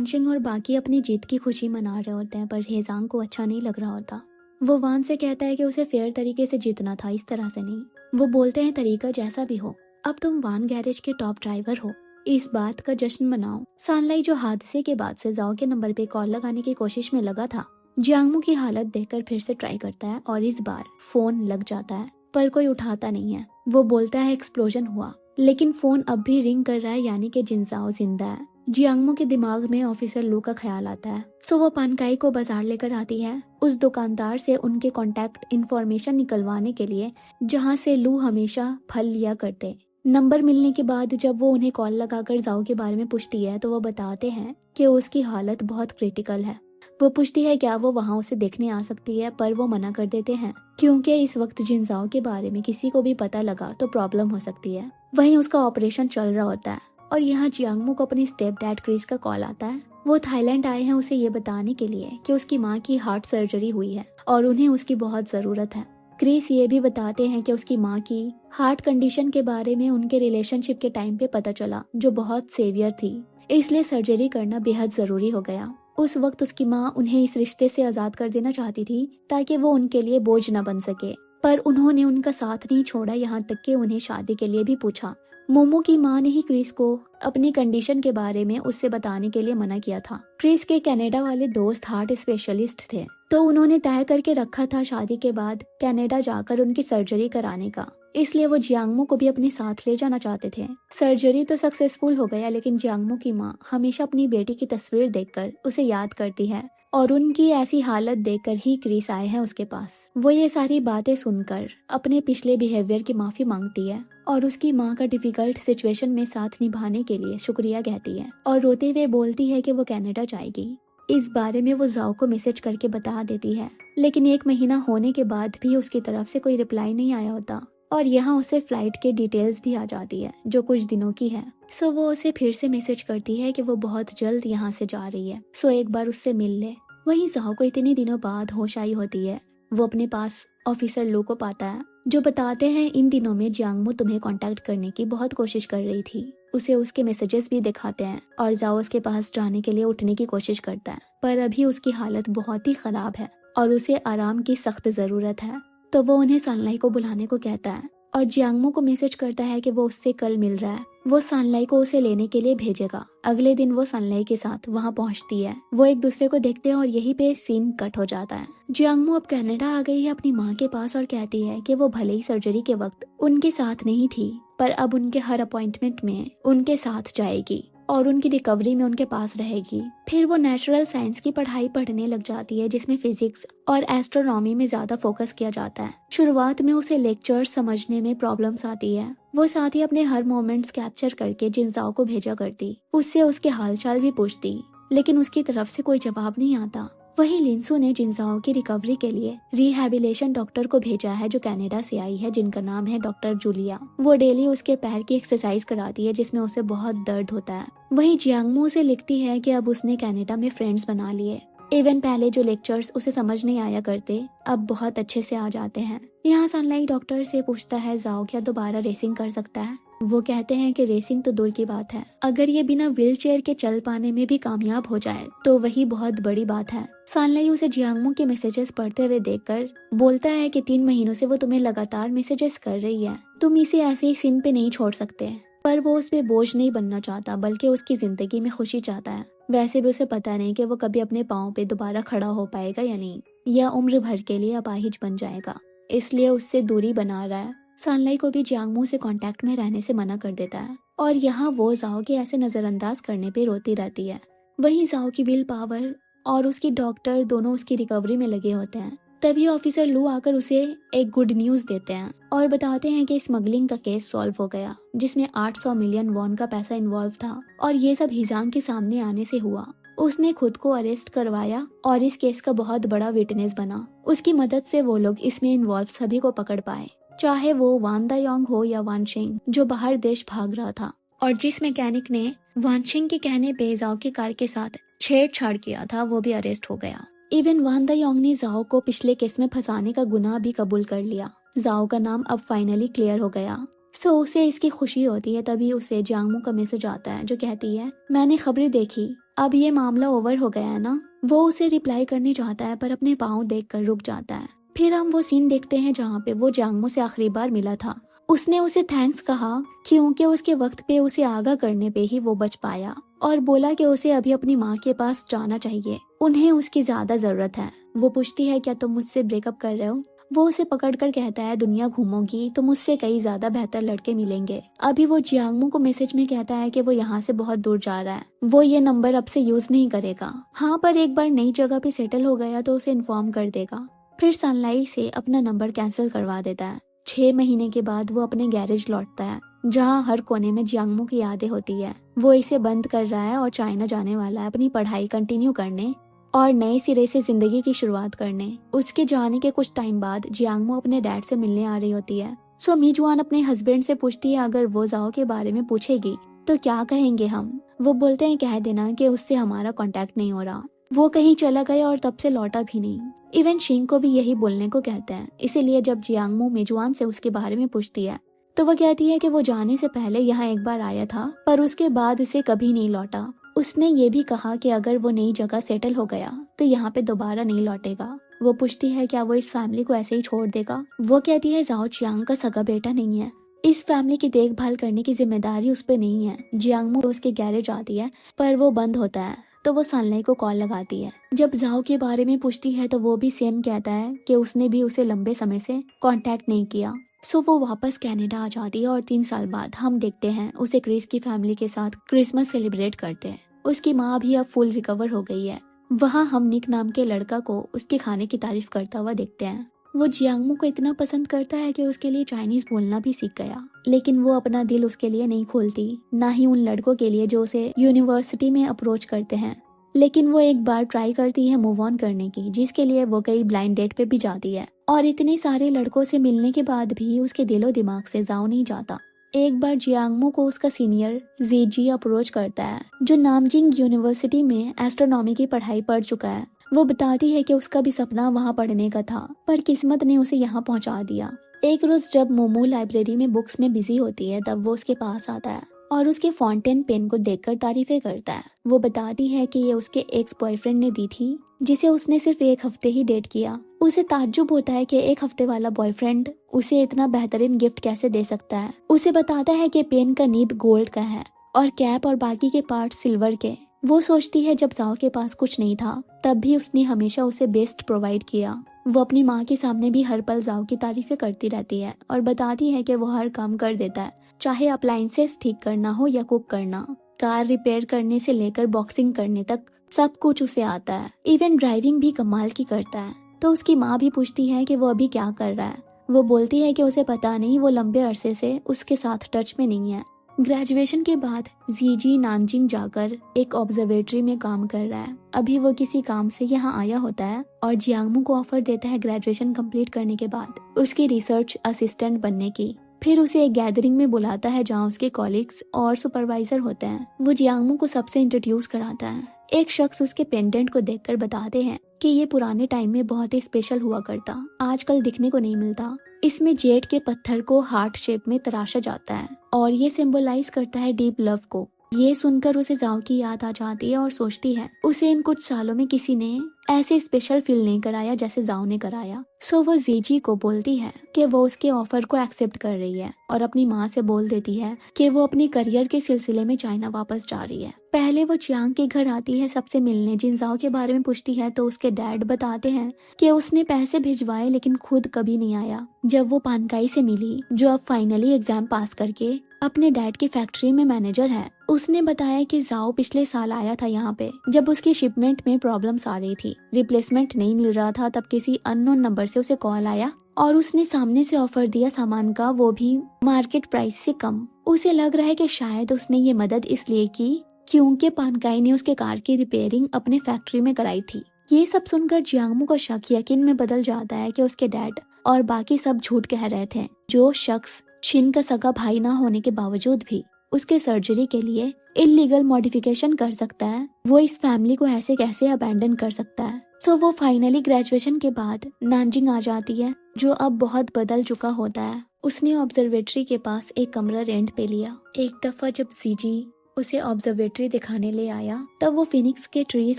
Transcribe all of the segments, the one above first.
वानशिंग और बाकी अपनी जीत की खुशी मना रहे होते हैं, पर हेजांग को अच्छा नहीं लग रहा होता। वो वान से कहता है कि उसे फेयर तरीके से जीतना था, इस तरह से नहीं। वो बोलते हैं तरीका जैसा भी हो, अब तुम वान गैरेज के टॉप ड्राइवर हो, इस बात का जश्न मनाओ। सानलाई जो हादसे के बाद से जाओ के नंबर पे कॉल लगाने की कोशिश में लगा था, जियांगमू की हालत देखकर फिर से ट्राई करता है और इस बार फोन लग जाता है, पर कोई उठाता नहीं है। वो बोलता है एक्सप्लोजन हुआ, लेकिन फोन अब भी रिंग कर रहा है, यानी कि जिनजाओ जिंदा है। जियांगमू के दिमाग में ऑफिसर लू का ख्याल आता है, सो वो पानकाई को बाजार लेकर आती है, उस दुकानदार से उनके कॉन्टैक्ट इंफॉर्मेशन निकलवाने के लिए जहाँ से लू हमेशा फल लिया करते। नंबर मिलने के बाद जब वो उन्हें कॉल लगाकर जाओ के बारे में पूछती है तो वो बताते हैं कि उसकी हालत बहुत क्रिटिकल है। वो पूछती है क्या वो वहाँ उसे देखने आ सकती है, पर वो मना कर देते हैं क्योंकि इस वक्त जिनजाओ के बारे में किसी को भी पता लगा तो प्रॉब्लम हो सकती है। वहीं उसका ऑपरेशन चल रहा होता है और यहाँ जियांगमू को अपनी स्टेप डैड क्रिस का कॉल आता है। वो थाईलैंड आए हैं उसे ये बताने के लिए कि उसकी माँ की हार्ट सर्जरी हुई है और उन्हें उसकी बहुत जरूरत है। क्रिस ये भी बताते हैं कि उसकी माँ की हार्ट कंडीशन के बारे में उनके रिलेशनशिप के टाइम पे पता चला, जो बहुत सेवियर थी, इसलिए सर्जरी करना बेहद जरूरी हो गया। उस वक्त उसकी माँ उन्हें इस रिश्ते से आजाद कर देना चाहती थी ताकि वो उनके लिए बोझ न बन सके, पर उन्होंने उनका साथ नहीं छोड़ा, यहाँ तक कि उन्हें शादी के लिए भी पूछा। मोमो की माँ ने ही क्रिस को अपनी कंडीशन के बारे में उससे बताने के लिए मना किया था। क्रिस के कनाडा वाले दोस्त हार्ट स्पेशलिस्ट थे, तो उन्होंने तय करके रखा था शादी के बाद कनाडा जाकर उनकी सर्जरी कराने का, इसलिए वो जियांगमू को भी अपने साथ ले जाना चाहते थे। सर्जरी तो सक्सेसफुल हो गया, लेकिन जियांगमू की माँ हमेशा अपनी बेटी की तस्वीर देखकर उसे याद करती है और उनकी ऐसी हालत देखकर ही क्रिस आए हैं उसके पास। वो ये सारी बातें सुनकर अपने पिछले बिहेवियर की माफी मांगती है और उसकी माँ का डिफिकल्ट सिचुएशन में साथ निभाने के लिए शुक्रिया कहती है और रोते हुए बोलती है कि वो कनाडा जाएगी। इस बारे में वो जाओ को मैसेज करके बता देती है, लेकिन 1 महीना होने के बाद भी उसकी तरफ से कोई रिप्लाई नहीं आया होता और यहाँ उसे फ्लाइट के डिटेल्स भी आ जाती है जो कुछ दिनों की है। सो वो उसे फिर से मैसेज करती है कि वो बहुत जल्द यहाँ से जा रही है, सो एक बार उससे मिल ले। वहीं जाओ को इतने दिनों बाद होश आई होती है। वो अपने पास ऑफिसर लो को पाता है, जो बताते हैं इन दिनों में जियांगमू तुम्हें कांटेक्ट करने की बहुत कोशिश कर रही थी। उसे उसके मैसेजेस भी दिखाते हैं और जाओ उसके पास जाने के लिए उठने की कोशिश करता है, पर अभी उसकी हालत बहुत ही खराब है और उसे आराम की सख्त जरूरत है। तो वो उन्हें सानलाई को बुलाने को कहता है और जियांगमू को मैसेज करता है कि वो उससे कल मिल रहा है, वो सानलाई को उसे लेने के लिए भेजेगा। अगले दिन वो सानलाई के साथ वहाँ पहुँचती है। वो एक दूसरे को देखते हैं और यहीं पे सीन कट हो जाता है। जियांगमू अब कनाडा आ गई है अपनी माँ के पास और कहती है कि वो भले ही सर्जरी के वक्त उनके साथ नहीं थी, पर अब उनके हर अपॉइंटमेंट में उनके साथ जाएगी और उनकी रिकवरी में उनके पास रहेगी। फिर वो नेचुरल साइंस की पढ़ाई पढ़ने लग जाती है, जिसमें फिजिक्स और एस्ट्रोनॉमी में ज्यादा फोकस किया जाता है। शुरुआत में उसे लेक्चर्स समझने में प्रॉब्लम्स आती है। वो साथ ही अपने हर मोमेंट्स कैप्चर करके जिनजाओ को भेजा करती, उससे उसके हालचाल भी पूछती, लेकिन उसकी तरफ से कोई जवाब नहीं आता। वहीं लिंसू ने जिनजाओ की रिकवरी के लिए रिहैबिलिटेशन डॉक्टर को भेजा है जो कनाडा से आई है, जिनका नाम है डॉक्टर जूलिया। वो डेली उसके पैर की एक्सरसाइज कराती है जिसमें उसे बहुत दर्द होता है। वहीं जियांगमू से लिखती है कि अब उसने कनाडा में फ्रेंड्स बना लिए, इवन पहले जो लेक्चर्स उसे समझ नहीं आया करते अब बहुत अच्छे से आ जाते हैं। यहाँ सनलाइट डॉक्टर से पूछता है जाओ क्या दोबारा रेसिंग कर सकता है। वो कहते हैं कि रेसिंग तो दूर की बात है, अगर ये बिना व्हील चेयर के चल पाने में भी कामयाब हो जाए तो वही बहुत बड़ी बात है। सानलाई उसे जियांगमू के मैसेजेस पढ़ते हुए देखकर बोलता है कि 3 महीनों से वो तुम्हें लगातार मैसेजेस कर रही है, तुम इसे ऐसे ही सीन पे नहीं छोड़ सकते। पर वो उस पे बोझ नहीं बनना चाहता, बल्कि उसकी जिंदगी में खुशी चाहता है। वैसे भी उसे पता नहीं कि वो कभी अपने पाँव पे दोबारा खड़ा हो पाएगा या नहीं, या उम्र भर के लिए अपाहिज बन जाएगा, इसलिए उससे दूरी बना रहा है। सानलाई को भी जियांगमू से कांटेक्ट में रहने से मना कर देता है और यहाँ वो जाओ के ऐसे नजरअंदाज करने पे रोती रहती है। वहीं जाओ की विल पावर और उसकी डॉक्टर दोनों उसकी रिकवरी में लगे होते हैं। तभी ऑफिसर लू आकर उसे एक गुड न्यूज देते हैं और बताते हैं कि स्मगलिंग का केस सॉल्व हो गया, जिसमें 800 मिलियन वॉन का पैसा इन्वॉल्व था और ये सब हिजांग के सामने आने से हुआ। उसने खुद को अरेस्ट करवाया और इस केस का बहुत बड़ा विटनेस बना। उसकी मदद से वो लोग इसमें इन्वॉल्व सभी को पकड़ पाए, चाहे वो वान दायोंग हो या वानशिंग जो बाहर देश भाग रहा था और जिस मैकेनिक ने वानशिंग के कहने पे जाओ की कार के साथ छेड़छाड़ किया था वो भी अरेस्ट हो गया। इवन वान दायोंग ने जाओ को पिछले केस में फंसाने का गुनाह भी कबूल कर लिया। जाओ का नाम अब फाइनली क्लियर हो गया। सो उसे इसकी खुशी होती है। तभी उसे जियांगमू का मैसेज आता है जो कहती है मैंने खबरें देखी, अब ये मामला ओवर हो गया है ना। वो उसे रिप्लाई करने चाहता है पर अपने पाँव देखकर रुक जाता है। फिर हम वो सीन देखते हैं जहाँ पे वो जियांगमो से आखिरी बार मिला था। उसने उसे थैंक्स कहा क्योंकि उसके वक्त पे उसे आगाह करने पे ही वो बच पाया, और बोला कि उसे अभी अपनी माँ के पास जाना चाहिए, उन्हें उसकी ज्यादा जरूरत है। वो पूछती है क्या तुम मुझसे ब्रेकअप कर रहे हो। वो उसे पकड़कर कहता है दुनिया घूमोगी तो मुझसे कई ज्यादा बेहतर लड़के मिलेंगे। अभी वो जियांगमो को मैसेज में कहता है कि वो यहाँ से बहुत दूर जा रहा है, वो ये नंबर अब से यूज नहीं करेगा। हाँ, पर एक बार नई जगह पे सेटल हो गया तो उसे इन्फॉर्म कर देगा। फिर सनलाइट से अपना नंबर कैंसिल करवा देता है। 6 महीने के बाद वो अपने गैरेज लौटता है जहाँ हर कोने में जियांगमो की यादें होती है। वो इसे बंद कर रहा है और चाइना जाने वाला है अपनी पढ़ाई कंटिन्यू करने और नए सिरे से जिंदगी की शुरुआत करने। उसके जाने के कुछ टाइम बाद जियांगमो अपने डैड से मिलने आ रही होती है। सो मीजुआन अपने हस्बैंड से पूछती है अगर वो जाओ के बारे में पूछेगी तो क्या कहेंगे हम। वो बोलते हैं कह देना कि उससे हमारा कांटेक्ट नहीं हो रहा, वो कहीं चला गया और तब से लौटा भी नहीं। इवन शिंग को भी यही बोलने को कहते हैं। इसीलिए जब जियांगमो मीजुआन से उसके बारे में पूछती है तो वो कहती है कि वो जाने से पहले यहाँ एक बार आया था पर उसके बाद इसे कभी नहीं लौटा। उसने ये भी कहा कि अगर वो नई जगह सेटल हो गया तो यहाँ पे दोबारा नहीं लौटेगा। वो पूछती है क्या वो इस फैमिली को ऐसे ही छोड़ देगा। वो कहती है जाओ चियांग का सगा बेटा नहीं है, इस फैमिली की देखभाल करने की जिम्मेदारी उस पर नहीं है। जियांगमो उसके गैरेज आती है पर वो बंद होता है तो वो सनलाई को कॉल लगाती है। जब जाओ के बारे में पूछती है तो वो भी सेम कहता है कि उसने भी उसे लंबे समय से कांटेक्ट नहीं किया। सो वो वापस कनाडा आ जाती है और 3 साल बाद हम देखते हैं उसे क्रिस की फैमिली के साथ क्रिसमस सेलिब्रेट करते हैं। उसकी माँ भी अब फुल रिकवर हो गई है। वहाँ हम निक नाम के लड़का को उसके खाने की तारीफ करता हुआ देखते हैं। वो जियांगमो को इतना पसंद करता है कि उसके लिए चाइनीज बोलना भी सीख गया, लेकिन वो अपना दिल उसके लिए नहीं खोलती, ना ही उन लड़कों के लिए जो उसे यूनिवर्सिटी में अप्रोच करते हैं। लेकिन वो एक बार ट्राई करती है मूव ऑन करने की, जिसके लिए वो कई ब्लाइंड डेट पे भी जाती है। और इतने सारे लड़कों से मिलने के बाद भी उसके दिलो दिमाग से जाओ नहीं जाता। एक बार जियांगमो को उसका सीनियर जीजी अप्रोच करता है जो नामजिंग यूनिवर्सिटी में एस्ट्रोनॉमी की पढ़ाई पढ़ चुका है। वो बताती है कि उसका भी सपना वहाँ पढ़ने का था पर किस्मत ने उसे यहाँ पहुँचा दिया। एक रोज जब मोमो लाइब्रेरी में बुक्स में बिजी होती है तब वो उसके पास आता है और उसके फाउंटेन पेन को देखकर तारीफें करता है। वो बताती है कि ये उसके एक्स बॉयफ्रेंड ने दी थी जिसे उसने सिर्फ 1 हफ्ते ही डेट किया। उसे ताज्जुब होता है कि 1 हफ्ते वाला बॉयफ्रेंड उसे इतना बेहतरीन गिफ्ट कैसे दे सकता है। उसे बताता है कि पेन का नीब गोल्ड का है और कैप और बाकी के पार्ट सिल्वर के। वो सोचती है जब जाओ के पास कुछ नहीं था तब भी उसने हमेशा उसे बेस्ट प्रोवाइड किया। वो अपनी माँ के सामने भी हर पल जाओ की तारीफें करती रहती है और बताती है कि वो हर काम कर देता है, चाहे अप्लायंसेस ठीक करना हो या कुक करना, कार रिपेयर करने से लेकर बॉक्सिंग करने तक सब कुछ उसे आता है। इवन ड्राइविंग भी कमाल की करता है। तो उसकी माँ भी पूछती है कि वो अभी क्या कर रहा है। वो बोलती है कि उसे पता नहीं, वो लंबे अरसे से उसके साथ टच में नहीं है। ग्रेजुएशन के बाद जीजी नानजिंग जाकर एक ऑब्जर्वेटरी में काम कर रहा है। अभी वो किसी काम से यहाँ आया होता है और जियांगमो को ऑफर देता है ग्रेजुएशन कंप्लीट करने के बाद उसकी रिसर्च असिस्टेंट बनने की। फिर उसे एक गैदरिंग में बुलाता है जहाँ उसके कॉलीग्स और सुपरवाइजर होते हैं। वो जियांगमो को सबसे इंट्रोड्यूस कराता है। एक शख्स उसके पेंडेंट को देखकर बताते हैं कि ये पुराने टाइम में बहुत ही स्पेशल हुआ करता, आजकल दिखने को नहीं मिलता। इसमें जेड के पत्थर को हार्ट शेप में तराशा जाता है और ये सिंबलाइज करता है डीप लव को। ये सुनकर उसे जाओ की याद आ जाती है और सोचती है उसे इन कुछ सालों में किसी ने ऐसे स्पेशल फील नहीं कराया जैसे जाओ ने कराया। सो वो जीजी को बोलती है कि वो उसके ऑफर को एक्सेप्ट कर रही है और अपनी माँ से बोल देती है कि वो अपने करियर के सिलसिले में चाइना वापस जा रही है। पहले वो चियांग के घर आती है सबसे मिलने, जिन जाओ के बारे में पूछती है तो उसके डैड बताते हैं कि उसने पैसे भिजवाए लेकिन खुद कभी नहीं आया। जब वो पानकाई से मिली जो अब फाइनली एग्जाम पास करके अपने डैड की फैक्ट्री में मैनेजर है, उसने बताया कि जाओ पिछले साल आया था यहाँ पे जब उसकी शिपमेंट में प्रॉब्लम्स आ रही थी, रिप्लेसमेंट नहीं मिल रहा था। तब किसी अननोन नंबर से उसे कॉल आया और उसने सामने से ऑफर दिया सामान का, वो भी मार्केट प्राइस से कम। उसे लग रहा है कि शायद उसने ये मदद इसलिए की क्योंकि पानकाई ने उसके कार की रिपेयरिंग अपने फैक्ट्री में कराई थी। ये सब सुनकर जियांगमो का शक यकीन में बदल जाता है कि उसके डैड और बाकी सब झूठ कह रहे थे। जो शख्स शिन का सगा भाई ना होने के बावजूद भी उसके सर्जरी के लिए इलीगल मॉडिफिकेशन कर सकता है, वो इस फैमिली को ऐसे कैसे अबैंडन कर सकता है। सो वो फाइनली ग्रेजुएशन के बाद नानजिंग आ जाती है जो अब बहुत बदल चुका होता है। उसने ऑब्जर्वेटरी के पास एक कमरा रेंट पे लिया। एक दफा जब सीजी उसे ऑब्जर्वेटरी दिखाने ले आया, तब वो फिनिक्स के ट्रीज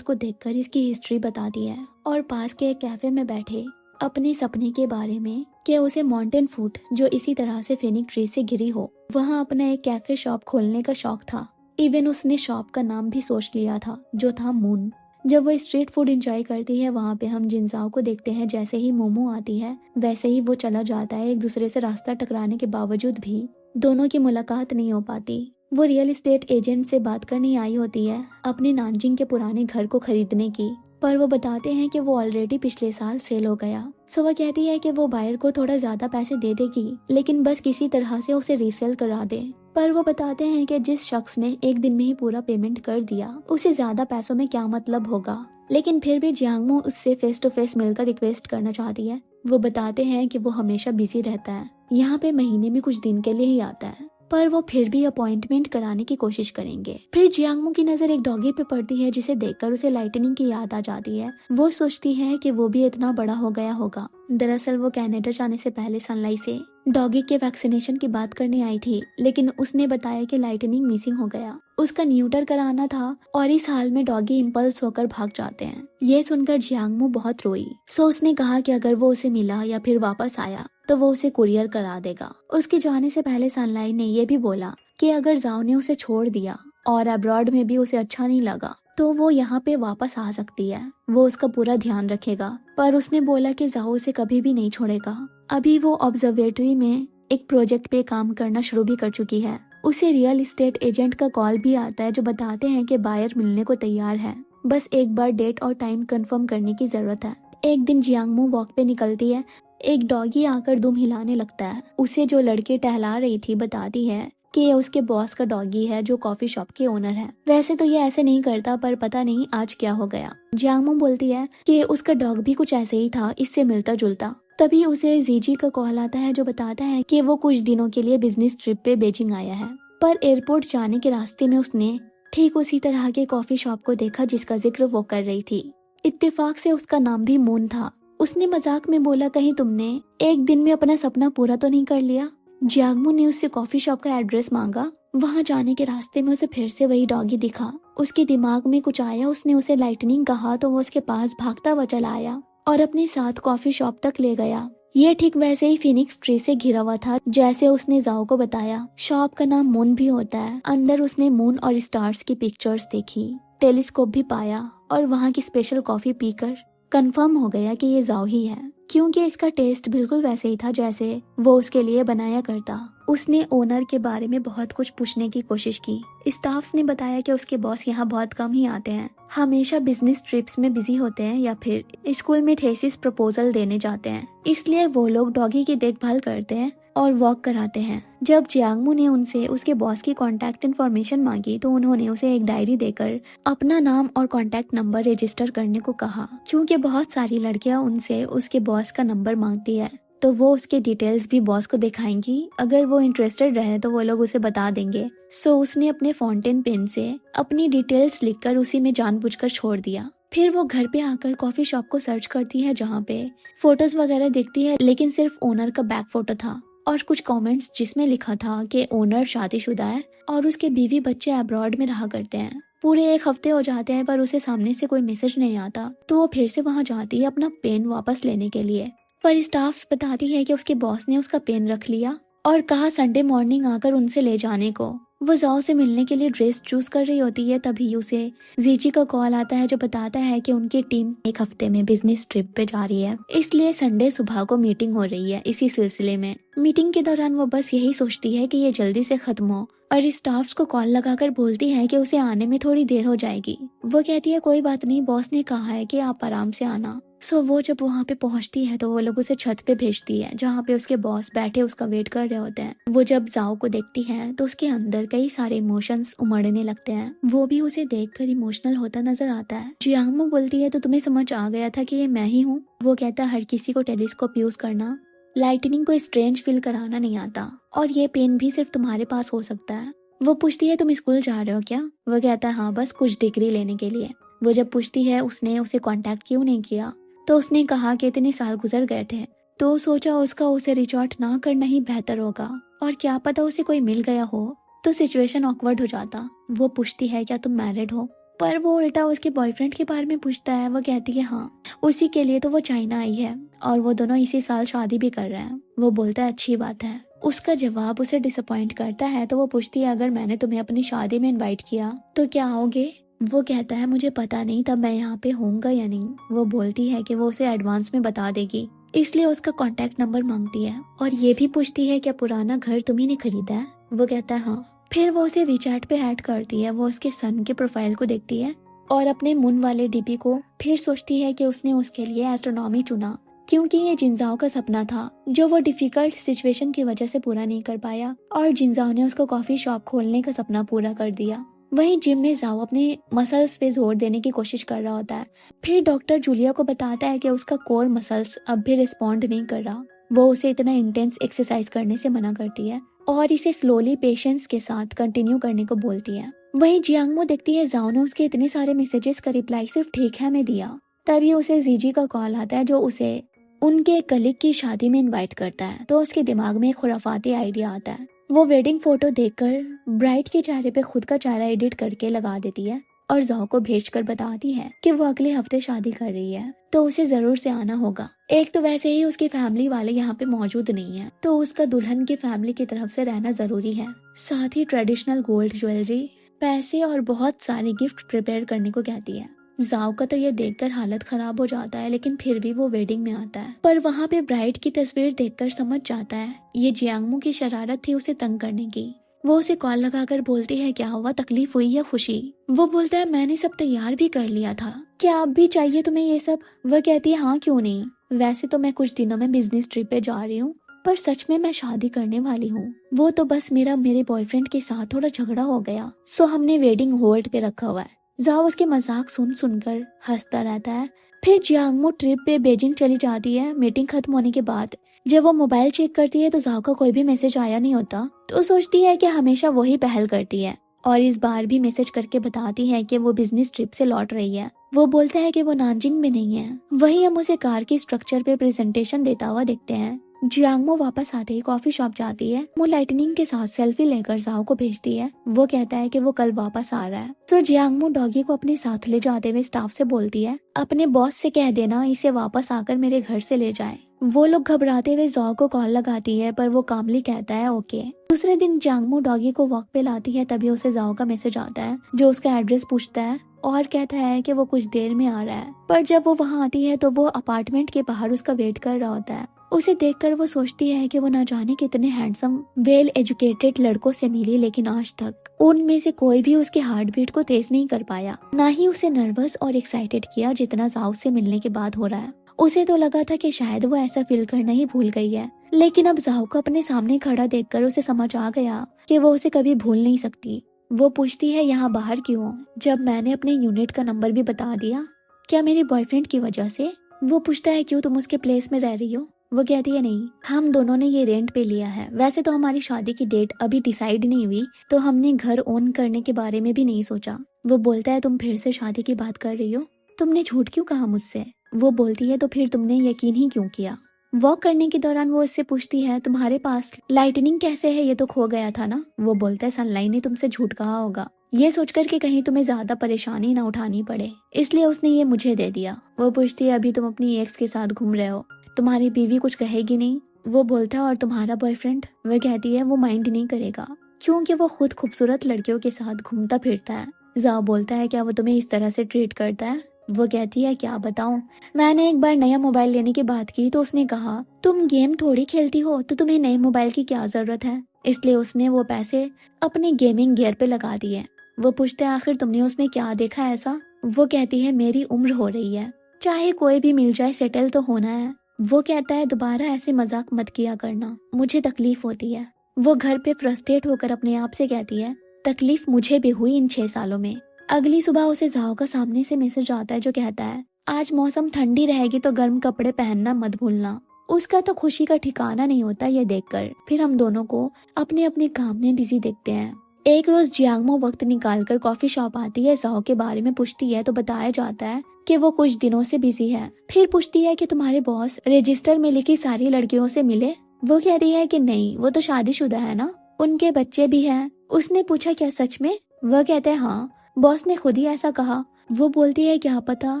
को देखकर इसकी हिस्ट्री बताती है और पास के एक कैफे में बैठे अपने सपने के बारे में कि उसे माउंटेन फूट जो इसी तरह से फिनिक ट्री से घिरी हो, वहाँ अपना एक कैफे शॉप खोलने का शौक था। इवन उसने शॉप का नाम भी सोच लिया था जो था मून। जब वो स्ट्रीट फूड एंजॉय करती है वहाँ पे हम जिनजाओ को देखते हैं। जैसे ही मोमो आती है वैसे ही वो चला जाता है। एक दूसरे से रास्ता टकराने के बावजूद भी दोनों की मुलाकात नहीं हो पाती। वो रियल एस्टेट एजेंट से बात करने आई होती है अपने नानजिंग के पुराने घर को खरीदने की, पर वो बताते हैं कि वो ऑलरेडी पिछले साल सेल हो गया। सो वो कहती है कि वो बायर को थोड़ा ज्यादा पैसे दे देगी, लेकिन बस किसी तरह से उसे रीसेल करा दे। पर वो बताते हैं कि जिस शख्स ने एक दिन में ही पूरा पेमेंट कर दिया उसे ज्यादा पैसों में क्या मतलब होगा। लेकिन फिर भी जियांगमो उससे फेस टू फेस मिलकर रिक्वेस्ट करना चाहती है। वो बताते हैं कि वो हमेशा बिजी रहता है, यहाँ पे महीने में कुछ दिन के लिए ही आता है, पर वो फिर भी अपॉइंटमेंट कराने की कोशिश करेंगे। फिर जियांगमो की नजर एक डॉगी पे पड़ती है जिसे देखकर उसे लाइटनिंग की याद आ जाती है। वो सोचती है कि वो भी इतना बड़ा हो गया होगा। दरअसल वो कनाडा जाने से पहले सनलाइट से डॉगी के वैक्सीनेशन की बात करने आई थी, लेकिन उसने बताया कि लाइटनिंग मिसिंग हो गया, उसका न्यूटर कराना था और इस हाल में डॉगी इम्पल्स होकर भाग जाते हैं। ये सुनकर जियांगमो बहुत रोई। सो उसने कहा कि अगर वो उसे मिला या फिर वापस आया तो वो उसे कुरियर करा देगा। उसके जाने से पहले सनलाइट ने ये भी बोला कि अगर जाओ ने उसे छोड़ दिया और अब्रॉड में भी उसे अच्छा नहीं लगा तो वो यहाँ पे वापस आ सकती है, वो उसका पूरा ध्यान रखेगा। पर उसने बोला कि जाओ उसे कभी भी नहीं छोड़ेगा। अभी वो ऑब्जर्वेटरी में एक प्रोजेक्ट पे काम करना शुरू भी कर चुकी है। उसे रियल एस्टेट एजेंट का कॉल भी आता है जो बताते हैं कि बायर मिलने को तैयार है, बस एक बार डेट और टाइम कंफर्म करने की जरूरत है। एक दिन जियांगमो वॉक पे निकलती है, एक डॉगी आकर दुम हिलाने लगता है। उसे जो लड़के टहला रही थी बताती है कि ये उसके बॉस का डॉगी है जो कॉफी शॉप के ओनर है। वैसे तो ये ऐसे नहीं करता, पर पता नहीं आज क्या हो गया। जियांगमो बोलती है कि उसका डॉग भी कुछ ऐसे ही था, इससे मिलता जुलता। तभी उसे जीजी का कॉल आता है जो बताता है कि वो कुछ दिनों के लिए बिजनेस ट्रिप पे बीजिंग आया है। पर एयरपोर्ट जाने के रास्ते में उसने ठीक उसी तरह के कॉफी शॉप को देखा जिसका जिक्र वो कर रही थी। इत्तेफाक से उसका नाम भी मून था। उसने मजाक में बोला, कहीं तुमने एक दिन में अपना सपना पूरा तो नहीं कर लिया। जियांगमो ने उससे कॉफी शॉप का एड्रेस मांगा। वहां जाने के रास्ते में उसे फिर से वही डॉगी दिखा। उसके दिमाग में कुछ आया, उसने उसे लाइटनिंग कहा तो वो उसके पास भागता हुआ चला आया और अपने साथ कॉफी शॉप तक ले गया। ये ठीक वैसे ही फिनिक्स ट्री से घिरा हुआ था जैसे उसने जाओ को बताया। शॉप का नाम मून भी होता है। अंदर उसने मून और स्टार्स की पिक्चर्स देखी, टेलीस्कोप भी पाया और वहाँ की स्पेशल कॉफी पीकर कंफर्म हो गया कि ये जाओ ही है, क्योंकि इसका टेस्ट बिल्कुल वैसे ही था जैसे वो उसके लिए बनाया करता। उसने ओनर के बारे में बहुत कुछ पूछने की कोशिश की। स्टाफ्स ने बताया कि उसके बॉस यहाँ बहुत कम ही आते हैं, हमेशा बिजनेस ट्रिप्स में बिजी होते हैं या फिर स्कूल में थेसिस प्रपोजल देने जाते हैं, इसलिए वो लोग डॉगी की देखभाल करते हैं और वॉक कराते हैं। जब जियांगमो ने उनसे उसके बॉस की कांटेक्ट इन्फॉर्मेशन मांगी तो उन्होंने उसे एक डायरी देकर अपना नाम और कांटेक्ट नंबर रजिस्टर करने को कहा, क्योंकि बहुत सारी लड़कियां उनसे उसके बॉस का नंबर मांगती है तो वो उसके डिटेल्स भी बॉस को दिखाएंगी। अगर वो इंटरेस्टेड रहे तो वो लोग उसे बता देंगे। सो उसने अपने फाउंटेन पेन से अपनी डिटेल्स लिखकर उसी में जानबूझकर छोड़ दिया। फिर वो घर पे आकर कॉफी शॉप को सर्च करती है जहाँ पे फोटोज वगैरह देखती है, लेकिन सिर्फ ओनर का बैक फोटो था और कुछ कमेंट्स जिसमें लिखा था कि ओनर शादीशुदा है और उसके बीवी बच्चे अब्रॉड में रहा करते हैं। पूरे एक हफ्ते हो जाते हैं पर उसे सामने से कोई मैसेज नहीं आता, तो वो फिर से वहाँ जाती है अपना पेन वापस लेने के लिए। पर स्टाफ्स बताती है कि उसके बॉस ने उसका पेन रख लिया और कहा संडे मॉर्निंग आकर उनसे ले जाने को। वो जाओ से मिलने के लिए ड्रेस चूज कर रही होती है, तभी उसे जीजी का कॉल आता है जो बताता है कि उनकी टीम एक हफ्ते में बिजनेस ट्रिप पे जा रही है, इसलिए संडे सुबह को मीटिंग हो रही है। इसी सिलसिले में मीटिंग के दौरान वो बस यही सोचती है कि ये जल्दी से खत्म हो और स्टाफ्स को कॉल लगाकर बोलती है कि उसे आने में थोड़ी देर हो जाएगी। वो कहती है कोई बात नहीं, बॉस ने कहा है कि आप आराम से आना। सो वो जब वहाँ पे पहुँचती है तो वो लोग उसे छत पे भेजती है जहाँ पे उसके बॉस बैठे उसका वेट कर रहे होते हैं। वो जब जाओ को देखती है तो उसके अंदर कई सारे इमोशंस उमड़ने लगते हैं। वो भी उसे देखकर इमोशनल होता नजर आता है। जियांगमो बोलती है तो तुम्हें समझ आ गया था कि ये मैं ही हूँ। वो कहता है हर किसी को टेलीस्कोप यूज करना, लाइटनिंग को स्ट्रेंज फील कराना नहीं आता और ये पेन भी सिर्फ तुम्हारे पास हो सकता है। वो पूछती है तुम स्कूल जा रहे हो क्या? वो कहता है हाँ, बस कुछ डिग्री लेने के लिए। वो जब पूछती है उसने उसे कांटेक्ट क्यों नहीं किया तो उसने कहा कि इतने साल गुजर गए थे तो सोचा उसका उसे रिच आउट ना करना ही बेहतर होगा और क्या पता उसे कोई मिल गया हो तो सिचुएशन ऑकवर्ड हो जाता। वो पूछती है क्या तुम मैरिड हो, पर वो उल्टा उसके बॉयफ्रेंड के बारे में पूछता है। वो कहती है हाँ, उसी के लिए तो वो चाइना आई है और वो दोनों इसी साल शादी भी कर रहे हैं। वो बोलता है अच्छी बात है। उसका जवाब उसे डिसअपॉइंट करता है, तो वो पूछती है अगर मैंने तुम्हें अपनी शादी में इनवाइट किया तो क्या आओगे। वो कहता है मुझे पता नहीं तब मैं यहाँ पे होऊंगा या नहीं। वो बोलती है कि वो उसे एडवांस में बता देगी, इसलिए उसका कॉन्टेक्ट नंबर मांगती है और ये भी पूछती है क्या पुराना घर तुम्ही ने खरीदा है। वो कहता है हाँ। फिर वो उसे वीचैट पे ऐड करती है। वो उसके सन के प्रोफाइल को देखती है और अपने मुन वाले डीपी को। फिर सोचती है कि उसने उसके लिए एस्ट्रोनॉमी चुना क्योंकि ये जिनजाओ का सपना था जो वो डिफिकल्ट सिचुएशन की वजह से पूरा नहीं कर पाया, और जिनजाओ ने उसको कॉफी शॉप खोलने का सपना पूरा कर दिया। वहीं जिम में जाओ अपने मसल्स पे जोर देने की कोशिश कर रहा होता है। फिर डॉक्टर जूलिया को बताता है कि उसका कोर मसल्स अब भी रिस्पॉन्ड नहीं कर रहा। वो उसे इतना इंटेंस एक्सरसाइज करने से मना करती है और इसे स्लोली पेशेंस के साथ कंटिन्यू करने को बोलती है। वहीं जियांगमो देखती है जाओ ने उसके इतने सारे मैसेजेस का रिप्लाई सिर्फ ठीक है में दिया। तभी उसे जीजी का कॉल आता है जो उसे उनके कलीग की शादी में इनवाइट करता है। तो उसके दिमाग में एक खुराफाती आइडिया आता है। वो वेडिंग फोटो देखकर ब्राइड के चेहरे पे खुद का चेहरा एडिट करके लगा देती है और जाओ को भेजकर बताती है कि वो अगले हफ्ते शादी कर रही है, तो उसे जरूर से आना होगा। एक तो वैसे ही उसकी फैमिली वाले यहाँ पे मौजूद नहीं है, तो उसका दुल्हन की फैमिली की तरफ से रहना जरूरी है। साथ ही ट्रेडिशनल गोल्ड ज्वेलरी, पैसे और बहुत सारे गिफ्ट प्रिपेयर करने को कहती है। जाओ का तो ये देखकर हालत खराब हो जाता है, लेकिन फिर भी वो वेडिंग में आता है। पर वहाँ पे ब्राइड की तस्वीर देखकर समझ जाता है ये जियांगमो की शरारत थी उसे तंग करने की। वो उसे कॉल लगाकर बोलती है क्या हुआ, तकलीफ हुई या खुशी। वो बोलता है मैंने सब तैयार भी कर लिया था, क्या अब भी चाहिए तुम्हें ये सब। वह कहती है हाँ क्यों नहीं, वैसे तो मैं कुछ दिनों में बिजनेस ट्रिप पे जा रही हूँ, पर सच में मैं शादी करने वाली हूँ। वो तो बस मेरे बॉयफ्रेंड के साथ थोड़ा झगड़ा हो गया, सो हमने वेडिंग होल्ड पे रखा हुआ है। जाओ उसके मजाक सुनकर हंसता रहता है। फिर जियांगमो ट्रिप पे बीजिंग चली जाती है। मीटिंग खत्म होने के बाद जब वो मोबाइल चेक करती है तो जाओ का कोई भी मैसेज आया नहीं होता, तो सोचती है कि हमेशा वही पहल करती है और इस बार भी मैसेज करके बताती है कि वो बिजनेस ट्रिप से लौट रही है। वो बोलता है कि वो नानजिंग में नहीं है। वहीं हम उसे कार की स्ट्रक्चर पे प्रेजेंटेशन देता हुआ देखते हैं। जियांगमो वापस आते ही कॉफी शॉप जाती है। वो लाइटनिंग के साथ सेल्फी लेकर जाओ को भेजती है। वो कहता है कि वो कल वापस आ रहा है। तो जियांगमो डॉगी को अपने साथ ले जाते हुए स्टाफ से बोलती है अपने बॉस से कह देना इसे वापस आकर मेरे घर से ले जाए। वो लोग घबराते हुए जाओ को कॉल लगाती है, पर वो कामली कहता है ओके। दूसरे दिन जियांगमो डॉगी को वॉक पे लाती है, तभी उसे जाओ का मैसेज आता है जो उसका एड्रेस पूछता है और कहता है कि वो कुछ देर में आ रहा है। पर जब वो वहाँ आती है तो वो अपार्टमेंट के बाहर उसका वेट कर रहा होता है। उसे देखकर वो सोचती है कि वो ना जाने कितने हैंडसम वेल एजुकेटेड लड़कों से मिली, लेकिन आज तक उनमें से कोई भी उसके हार्ट बीट को तेज नहीं कर पाया, ना ही उसे नर्वस और एक्साइटेड किया जितना जाओ से मिलने के बाद हो रहा है। उसे तो लगा था कि शायद वो ऐसा फील करना ही भूल गई है, लेकिन अब जाओ को अपने सामने खड़ा देखकर उसे समझ आ गया कि वो उसे कभी भूल नहीं सकती। वो पूछती है यहाँ बाहर क्यों, जब मैंने अपने यूनिट का नंबर भी बता दिया, क्या मेरे बॉयफ्रेंड की वजह से। वो पूछता है क्यों, तुम उसके प्लेस में रह रही हो। वो कहती है नहीं, हम दोनों ने ये रेंट पे लिया है। वैसे तो हमारी शादी की डेट अभी डिसाइड नहीं हुई, तो हमने घर ओन करने के बारे में भी नहीं सोचा। वो बोलता है तुम फिर से शादी की बात कर रही हो, तुमने झूठ क्यों कहा मुझसे। वो बोलती है तो फिर तुमने यकीन ही क्यों किया। वॉक करने के दौरान वो इससे पूछती है तुम्हारे पास लाइटनिंग कैसे है, ये तो खो गया था ना। वो बोलता है सनलाइट ने तुमसे झूठ कहा होगा, ये सोचकर कि कहीं तुम्हें ज्यादा परेशानी ना उठानी पड़े, इसलिए उसने ये मुझे दे दिया। वो पूछती है अभी तुम अपनी एक्स के साथ घूम रहे हो, तुम्हारी बीवी कुछ कहेगी नहीं। वो बोलता है और तुम्हारा बॉयफ्रेंड। वह कहती है वो माइंड नहीं करेगा क्योंकि वो खुद खूबसूरत लड़कियों के साथ घूमता फिरता है। जाओ बोलता है क्या वो तुम्हें इस तरह से ट्रीट करता है। वो कहती है क्या बताऊं, मैंने एक बार नया मोबाइल लेने की बात की तो उसने कहा तुम गेम थोड़ी खेलती हो, तो तुम्हें नए मोबाइल की क्या जरूरत है, इसलिए उसने वो पैसे अपने गेमिंग गियर पे लगा दिए। वो पूछते हैं आखिर तुमने उसमें क्या देखा ऐसा। वो कहती है मेरी उम्र हो रही है, चाहे कोई भी मिल जाए सेटल तो होना है। वो कहता है दोबारा ऐसे मजाक मत किया करना, मुझे तकलीफ होती है। वो घर पे फ्रस्ट्रेट होकर अपने आप से कहती है तकलीफ मुझे भी हुई इन 6 सालों में। अगली सुबह उसे जाओ का सामने से मैसेज आता है जो कहता है आज मौसम ठंडी रहेगी तो गर्म कपड़े पहनना मत भूलना। उसका तो खुशी का ठिकाना नहीं होता ये देखकर। फिर हम दोनों को अपने अपने काम में बिजी देखते हैं। एक रोज जियांगमो वक्त निकालकर कॉफी शॉप आती है। जाओ के बारे में पूछती है तो बताया जाता है कि वो कुछ दिनों से बिजी है। फिर पूछती है कि तुम्हारे बॉस रजिस्टर में लिखी सारी लड़कियों से मिले। वो कहती है कि नहीं, वो तो शादीशुदा है ना, उनके बच्चे भी हैं उसने पूछा क्या सच में? वह कहता है हाँ, बॉस ने खुद ही ऐसा कहा। वो बोलती है क्या पता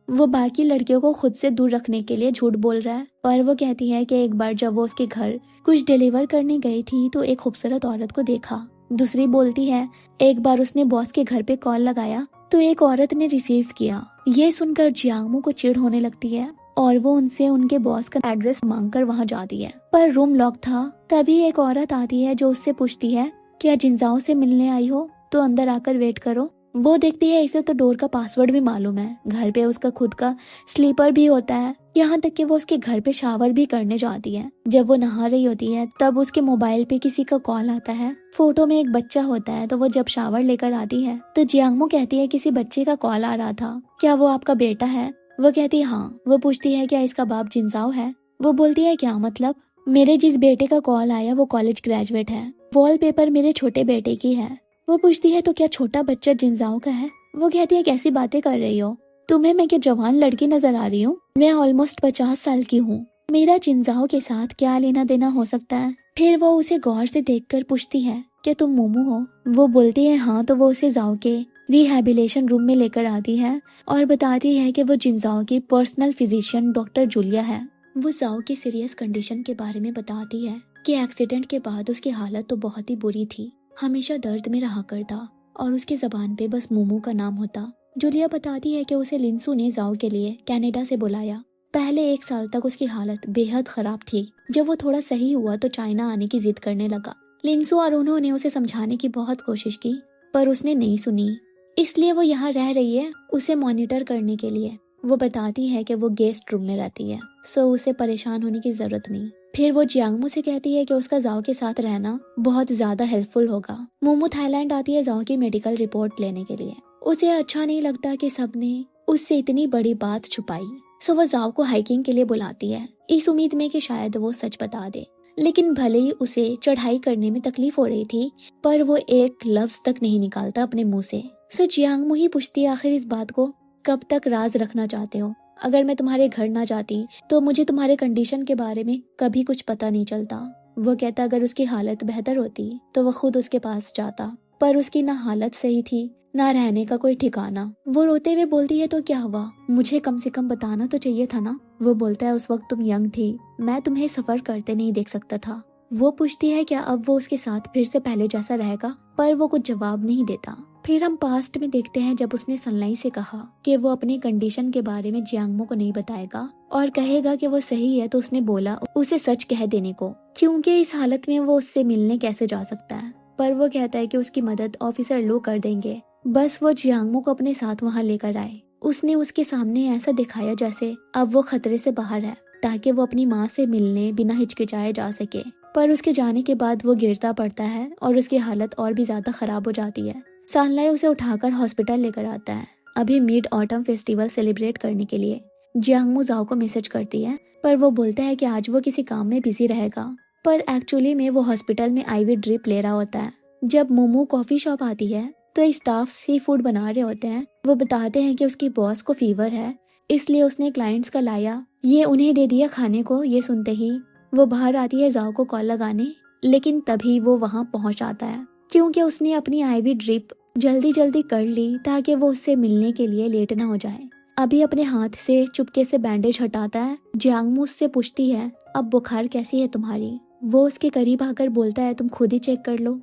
वो बाकी लड़कियों को खुद से दूर रखने के लिए झूठ बोल रहा है। पर वो कहती है कि एक बार जब वो उसके घर कुछ डिलीवर करने गई थी तो एक खूबसूरत औरत को देखा। दूसरी बोलती है एक बार उसने बॉस के घर पे कॉल लगाया तो एक औरत ने रिसीव किया। ये सुनकर जियांगमू को चिढ़ होने लगती है और वो उनसे उनके बॉस का एड्रेस मांगकर वहां जाती है, पर रूम लॉक था। तभी एक औरत आती है जो उससे पूछती है क्या जिनजाओ से मिलने आई हो तो अंदर आकर वेट करो। वो देखती है इसे तो डोर का पासवर्ड भी मालूम है, घर पे उसका खुद का स्लीपर भी होता है, यहाँ तक कि वो उसके घर पे शावर भी करने जाती है। जब वो नहा रही होती है तब उसके मोबाइल पे किसी का कॉल आता है। फोटो में एक बच्चा होता है। तो वो जब शावर लेकर आती है तो जियांगमू कहती है किसी बच्चे का कॉल आ रहा था, क्या वो आपका बेटा है? वो कहती है हाँ। वो पूछती है क्या इसका बाप जिनजाओ है? वो बोलती है क्या मतलब? मेरे जिस बेटे का कॉल आया वो कॉलेज ग्रेजुएट है, वॉलपेपर मेरे छोटे बेटे की है। वो पूछती है तो क्या छोटा बच्चा जिनजाओ का है? वो कहती है कैसी बातें कर रही हो, तुम्हें मैं क्या जवान लड़की नजर आ रही हूँ? मैं ऑलमोस्ट 50 साल की हूँ, मेरा जिनजाओ के साथ क्या लेना देना हो सकता है? फिर वो उसे गौर से देखकर पूछती है क्या तुम मोमू हो? वो बोलती है हाँ। तो वो उसे जाओ के रिहैबिलिटेशन रूम में लेकर आती है और बताती है कि वो जिनजाओ की पर्सनल फिजिशियन डॉक्टर जूलिया है। वो जाओ की सीरियस कंडीशन के बारे में बताती है कि एक्सीडेंट के बाद उसकी हालत तो बहुत ही बुरी थी, हमेशा दर्द में रहा करता और उसकी जबान पे बस मोमो का नाम होता। जूलिया बताती है कि उसे लिंसू ने जाओ के लिए कनाडा से बुलाया। पहले 1 साल तक उसकी हालत बेहद खराब थी। जब वो थोड़ा सही हुआ तो चाइना आने की जिद करने लगा। लिंसू और उन्होंने उसे समझाने की बहुत कोशिश की पर उसने नहीं सुनी, इसलिए वो यहाँ रह रही है उसे मॉनिटर करने के लिए। वो बताती है कि वो गेस्ट रूम में रहती है, सो उसे परेशान होने की जरूरत नहीं। फिर वो जियांगमू से कहती है कि उसका जाओ के साथ रहना बहुत ज्यादा हेल्पफुल होगा। मोमो थाईलैंड आती है जाओ की मेडिकल रिपोर्ट लेने के लिए। उसे अच्छा नहीं लगता कि सबने उससे इतनी बड़ी बात छुपाई, सो वो जाओ को हाइकिंग के लिए बुलाती है इस उम्मीद में कि शायद वो सच बता दे। लेकिन भले ही उसे चढ़ाई करने में तकलीफ हो रही थी पर वो एक लफ्ज तक नहीं निकालता अपने मुंह से। सो जियांगमू ही पूछती है आखिर इस बात को कब तक राज रखना चाहते हो? अगर मैं तुम्हारे घर ना जाती तो मुझे तुम्हारे कंडीशन के बारे में कभी कुछ पता नहीं चलता। वो कहता अगर उसकी हालत बेहतर होती तो वो खुद उसके पास जाता, पर उसकी ना हालत सही थी ना रहने का कोई ठिकाना। वो रोते हुए बोलती है तो क्या हुआ, मुझे कम से कम बताना तो चाहिए था ना। वो बोलता है उस वक्त तुम यंग थी, मैं तुम्हें सफर करते नहीं देख सकता था। वो पूछती है क्या अब वो उसके साथ फिर से पहले जैसा रहेगा, पर वो कुछ जवाब नहीं देता। फिर हम पास्ट में देखते हैं जब उसने सनलाई से कहा कि वो अपनी कंडीशन के बारे में जियांगमो को नहीं बताएगा और कहेगा कि वो सही है, तो उसने बोला उसे सच कह देने को, क्योंकि इस हालत में वो उससे मिलने कैसे जा सकता है। पर वो कहता है कि उसकी मदद ऑफिसर लो कर देंगे, बस वो जियांगमो को अपने साथ वहाँ लेकर आए। उसने उसके सामने ऐसा दिखाया जैसे अब वो खतरे से बाहर है, ताकि वो अपनी माँ से मिलने बिना हिचकिचाए जा सके। पर उसके जाने के बाद वो गिरता पड़ता है और उसकी हालत और भी ज्यादा खराब हो जाती है। सानलाई उसे उठाकर हॉस्पिटल लेकर आता है अभी मिड ऑटम फेस्टिवल सेलिब्रेट करने के लिए। जियांगमू जाओ को मैसेज करती है पर वो बोलता है कि आज वो किसी काम में बिजी रहेगा, पर एक्चुअली में वो हॉस्पिटल में आईवी ड्रिप ले रहा होता है। जब मोमो कॉफी शॉप आती है तो स्टाफ सी फूड बना रहे होते हैं। वो बताते हैं कि उसकी बॉस को फीवर है, इसलिए उसने क्लाइंट्स का लाया ये उन्हें दे दिया खाने को। ये सुनते ही वो बाहर आती है जाओ को कॉल लगाने, लेकिन तभी वो वहाँ पहुँच आता है क्योंकि उसने अपनी आईवी ड्रिप जल्दी जल्दी कर ली ताकि वो उससे मिलने के लिए लेट ना हो जाए। अभी अपने हाथ से चुपके से बैंडेज हटाता है। जियांगमू उससे पूछती है अब बुखार कैसी है तुम्हारी? वो उसके करीब आकर बोलता है तुम खुद ही चेक कर लो।